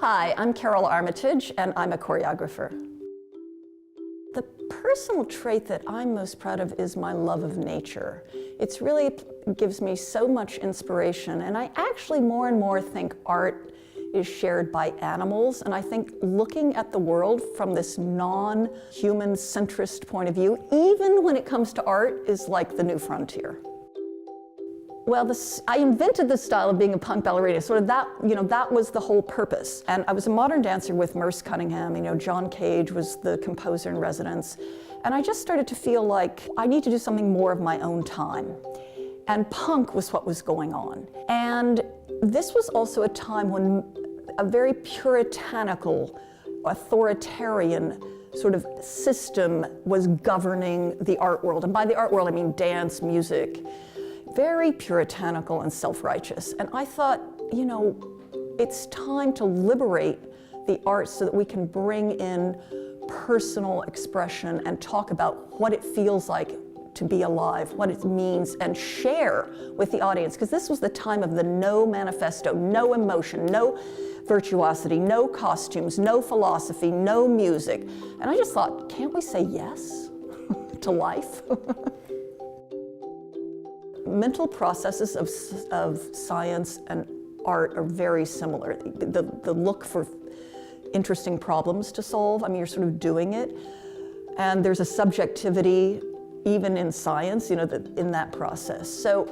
Hi, I'm Karole Armitage, and I'm a choreographer. The personal trait that I'm most proud of is my love of nature. It's really gives me so much inspiration, and I actually more and more think art is shared by animals, and I think looking at the world from this non-human centrist point of view, even when it comes to art, is like the new frontier. Well, I invented the style of being a punk ballerina, sort of that, that was the whole purpose. And I was a modern dancer with Merce Cunningham, John Cage was the composer in residence. And I just started to feel like I need to do something more of my own time. And punk was what was going on. And this was also a time when a very puritanical, authoritarian sort of system was governing the art world. And by the art world, I mean dance, music. Very puritanical and self-righteous. And I thought, it's time to liberate the arts so that we can bring in personal expression and talk about what it feels like to be alive, what it means, and share with the audience. Because this was the time of the no manifesto, no emotion, no virtuosity, no costumes, no philosophy, no music. And I just thought, can't we say yes to life? Mental processes of science and art are very similar. The look for interesting problems to solve, you're sort of doing it. And there's a subjectivity, even in science, in that process. So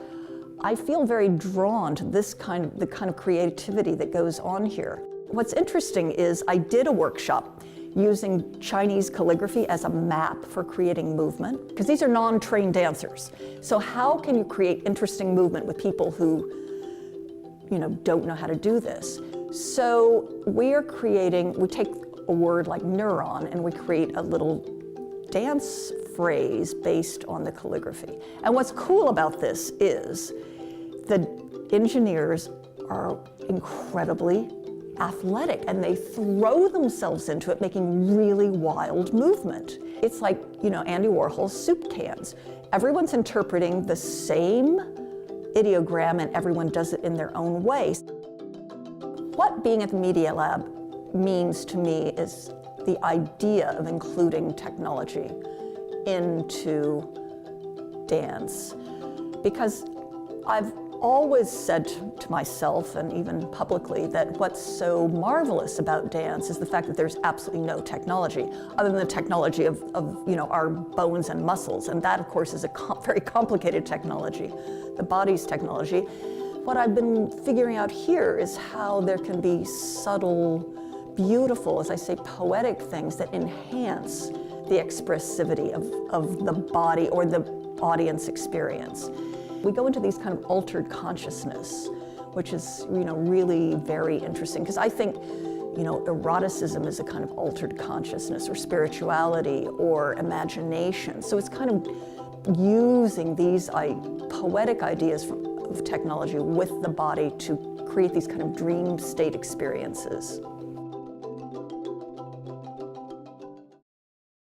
I feel very drawn to the kind of creativity that goes on here. What's interesting is I did a workshop using Chinese calligraphy as a map for creating movement, because these are non-trained dancers. So how can you create interesting movement with people who, don't know how to do this? So we take a word like neuron and we create a little dance phrase based on the calligraphy. And what's cool about this is the engineers are incredibly athletic, and they throw themselves into it, making really wild movement. It's like, Andy Warhol's soup cans. Everyone's interpreting the same ideogram, and everyone does it in their own way. What being at the Media Lab means to me is the idea of including technology into dance. Because I've always said to myself, and even publicly, that what's so marvelous about dance is the fact that there's absolutely no technology, other than the technology of our bones and muscles. And that, of course, is a very complicated technology, the body's technology. What I've been figuring out here is how there can be subtle, beautiful, as I say, poetic things that enhance the expressivity of the body or the audience experience. We go into these kind of altered consciousness, which is, really very interesting, because I think, eroticism is a kind of altered consciousness, or spirituality, or imagination. So it's kind of using these poetic ideas of technology with the body to create these kind of dream state experiences.